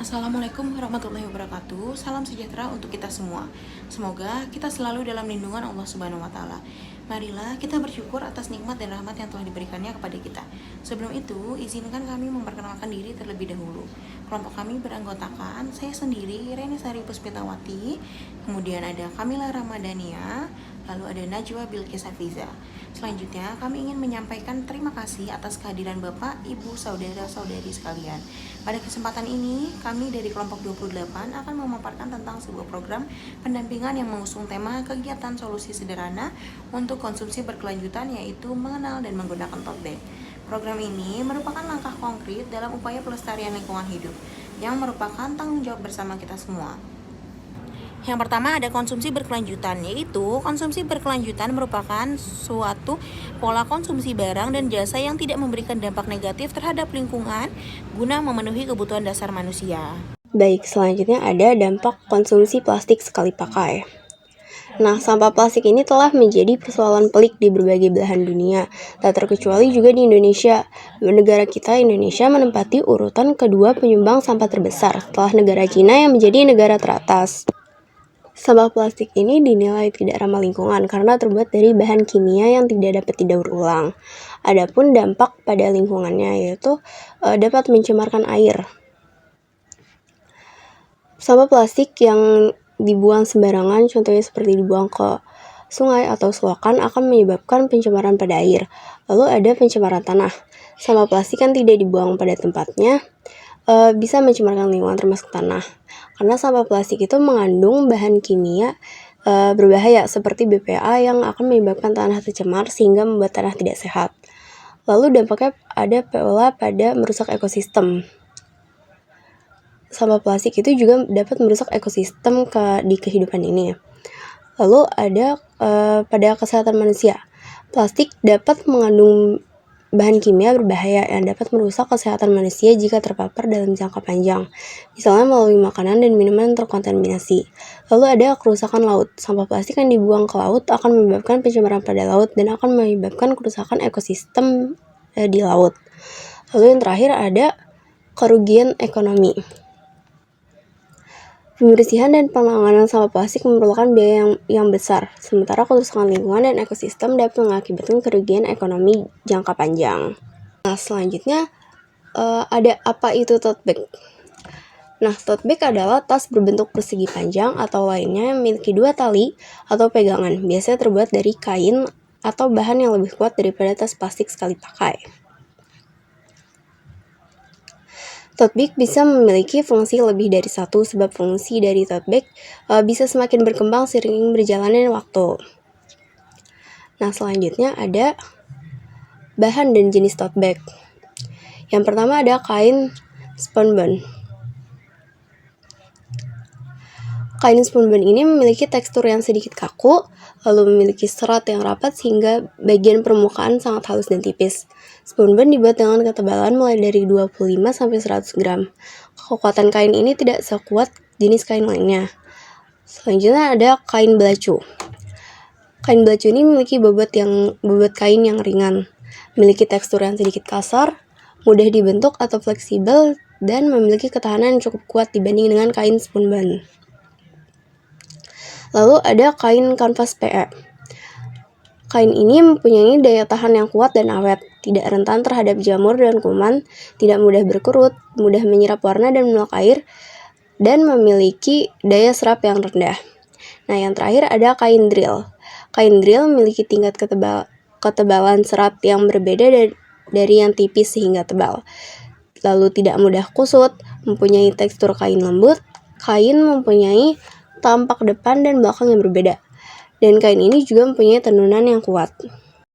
Assalamualaikum warahmatullahi wabarakatuh. Salam sejahtera untuk kita semua. Semoga kita selalu dalam lindungan Allah Subhanahu wa taala. Marilah kita bersyukur atas nikmat dan rahmat yang telah diberikannya kepada kita. Sebelum itu, izinkan kami memperkenalkan diri terlebih dahulu. Kelompok kami beranggotakan saya sendiri, Reni Sari Puspitawati, kemudian ada Kamila Ramadhania, lalu ada Najwa Bilqis Hafiza. Selanjutnya, kami ingin menyampaikan terima kasih atas kehadiran Bapak, Ibu, Saudara-saudari sekalian. Pada kesempatan ini, kami dari kelompok 28 akan memaparkan tentang sebuah program pendampingan yang mengusung tema kegiatan solusi sederhana untuk konsumsi berkelanjutan, yaitu mengenal dan menggunakan tote bag. Program ini merupakan langkah konkret dalam upaya pelestarian lingkungan hidup yang merupakan tanggung jawab bersama kita semua. Yang pertama ada konsumsi berkelanjutan, yaitu konsumsi berkelanjutan merupakan suatu pola konsumsi barang dan jasa yang tidak memberikan dampak negatif terhadap lingkungan guna memenuhi kebutuhan dasar manusia. Baik, selanjutnya ada dampak konsumsi plastik sekali pakai. Nah, sampah plastik ini telah menjadi persoalan pelik di berbagai belahan dunia, tak terkecuali juga di Indonesia. Negara kita, Indonesia, menempati urutan kedua penyumbang sampah terbesar setelah negara Cina yang menjadi negara teratas. Sampah plastik ini dinilai tidak ramah lingkungan karena terbuat dari bahan kimia yang tidak dapat didaur ulang. Adapun dampak pada lingkungannya yaitu dapat mencemarkan air. Sampah plastik yang dibuang sembarangan, contohnya seperti dibuang ke sungai atau selokan, akan menyebabkan pencemaran pada air. Lalu ada pencemaran tanah. Sampah plastik yang tidak dibuang pada tempatnya bisa mencemarkan lingkungan termasuk tanah. Karena sampah plastik itu mengandung bahan kimia berbahaya seperti BPA yang akan menyebabkan tanah tercemar sehingga membuat tanah tidak sehat. Lalu dampaknya ada pula pada merusak ekosistem. Sampah plastik itu juga dapat merusak ekosistem di kehidupan ini. Lalu ada pada kesehatan manusia. Plastik dapat mengandung bahan kimia berbahaya yang dapat merusak kesehatan manusia jika terpapar dalam jangka panjang, misalnya melalui makanan dan minuman yang terkontaminasi. Lalu ada kerusakan laut. Sampah plastik yang dibuang ke laut akan menyebabkan pencemaran pada laut dan akan menyebabkan kerusakan ekosistem di laut. Lalu yang terakhir ada kerugian ekonomi. Pembersihan dan penanganan sampah plastik memerlukan biaya yang besar, sementara kerusakan lingkungan dan ekosistem dapat mengakibatkan kerugian ekonomi jangka panjang. Nah, selanjutnya ada apa itu tote bag? Nah, tote bag adalah tas berbentuk persegi panjang atau lainnya yang memiliki dua tali atau pegangan, biasanya terbuat dari kain atau bahan yang lebih kuat daripada tas plastik sekali pakai. Tote bag bisa memiliki fungsi lebih dari satu, sebab fungsi dari tote bag bisa semakin berkembang seiring berjalannya waktu. Nah, selanjutnya ada bahan dan jenis tote bag. Yang pertama ada kain spunbond. Kain spunbond ini memiliki tekstur yang sedikit kaku, lalu memiliki serat yang rapat sehingga bagian permukaan sangat halus dan tipis. Spunbond dibuat dengan ketebalan mulai dari 25 sampai 100 gram. Kekuatan kain ini tidak sekuat jenis kain lainnya. Selanjutnya ada kain belacu. Kain belacu ini memiliki bobot kain yang ringan, memiliki tekstur yang sedikit kasar, mudah dibentuk atau fleksibel, dan memiliki ketahanan yang cukup kuat dibanding dengan kain spunbond. Lalu ada kain kanvas PE. Kain ini mempunyai daya tahan yang kuat dan awet, tidak rentan terhadap jamur dan kuman, tidak mudah berkerut, mudah menyerap warna dan menolak air, dan memiliki daya serap yang rendah. Nah, yang terakhir ada kain drill. Kain drill memiliki tingkat ketebalan serat yang berbeda dari yang tipis hingga tebal. Lalu tidak mudah kusut, mempunyai tekstur kain lembut, kain mempunyai tampak depan dan belakang yang berbeda. Dan kain ini juga mempunyai tenunan yang kuat.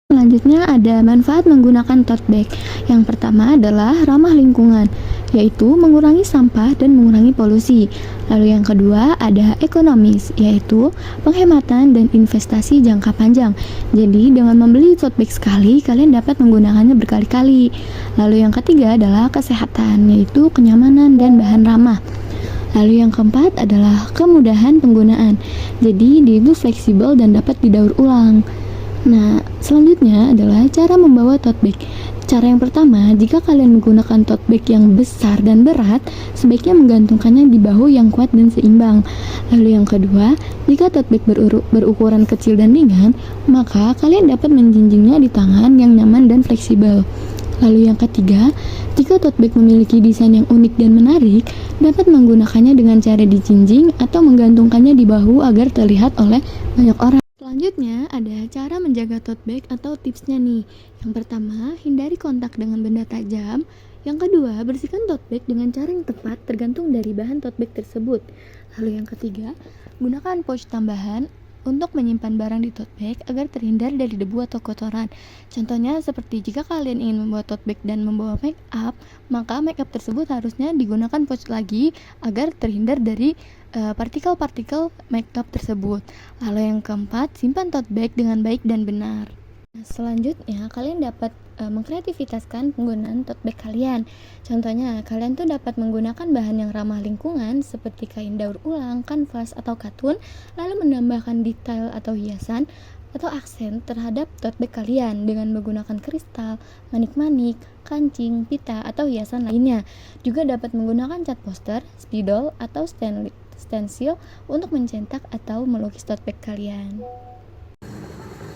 Selanjutnya ada manfaat menggunakan tote bag. Yang pertama adalah ramah lingkungan, yaitu mengurangi sampah dan mengurangi polusi. Lalu yang kedua ada ekonomis, yaitu penghematan dan investasi jangka panjang. Jadi dengan membeli tote bag sekali, kalian dapat menggunakannya berkali-kali. Lalu yang ketiga adalah kesehatan, yaitu kenyamanan dan bahan ramah. Lalu yang keempat adalah kemudahan penggunaan. Jadi dia itu fleksibel dan dapat didaur ulang. Nah, selanjutnya adalah cara membawa tote bag. Cara yang pertama, jika kalian menggunakan tote bag yang besar dan berat, sebaiknya menggantungkannya di bahu yang kuat dan seimbang. Lalu yang kedua, jika tote bag berukuran kecil dan ringan, maka kalian dapat menjinjingnya di tangan yang nyaman dan fleksibel. Lalu yang ketiga, jika tote bag memiliki desain yang unik dan menarik, dapat menggunakannya dengan cara dijinjing atau menggantungkannya di bahu agar terlihat oleh banyak orang. Selanjutnya ada cara menjaga tote bag atau tipsnya nih. Yang pertama, hindari kontak dengan benda tajam. Yang kedua, bersihkan tote bag dengan cara yang tepat tergantung dari bahan tote bag tersebut. Lalu yang ketiga, gunakan pouch tambahan untuk menyimpan barang di tote bag agar terhindar dari debu atau kotoran. Contohnya seperti jika kalian ingin membawa tote bag dan membawa make up, maka make up tersebut harusnya digunakan pouch lagi agar terhindar dari partikel-partikel make up tersebut. Lalu yang keempat, simpan tote bag dengan baik dan benar. Selanjutnya, kalian dapat mengkreativitaskan penggunaan tote bag kalian. Contohnya, kalian tuh dapat menggunakan bahan yang ramah lingkungan seperti kain daur ulang, kanvas, atau katun, lalu menambahkan detail atau hiasan atau aksen terhadap tote bag kalian dengan menggunakan kristal, manik-manik, kancing, pita, atau hiasan lainnya. Juga dapat menggunakan cat poster, spidol, atau stensil untuk mencetak atau melukis tote bag kalian.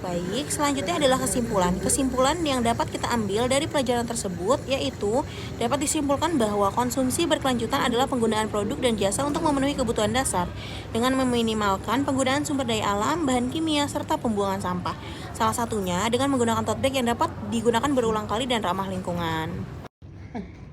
Baik, selanjutnya adalah kesimpulan. Kesimpulan yang dapat kita ambil dari pelajaran tersebut yaitu dapat disimpulkan bahwa konsumsi berkelanjutan adalah penggunaan produk dan jasa untuk memenuhi kebutuhan dasar dengan meminimalkan penggunaan sumber daya alam, bahan kimia, serta pembuangan sampah. Salah satunya dengan menggunakan tote bag yang dapat digunakan berulang kali dan ramah lingkungan.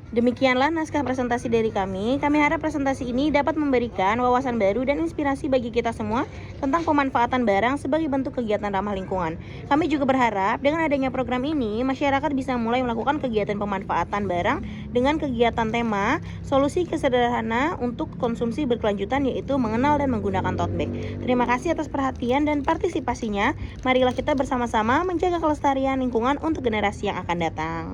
Demikianlah naskah presentasi dari kami. Kami harap presentasi ini dapat memberikan wawasan baru dan inspirasi bagi kita semua tentang pemanfaatan barang sebagai bentuk kegiatan ramah lingkungan. Kami juga berharap dengan adanya program ini, masyarakat bisa mulai melakukan kegiatan pemanfaatan barang dengan kegiatan tema solusi kesederhana untuk konsumsi berkelanjutan, yaitu mengenal dan menggunakan tote bag. Terima kasih atas perhatian dan partisipasinya. Marilah kita bersama-sama menjaga kelestarian lingkungan untuk generasi yang akan datang.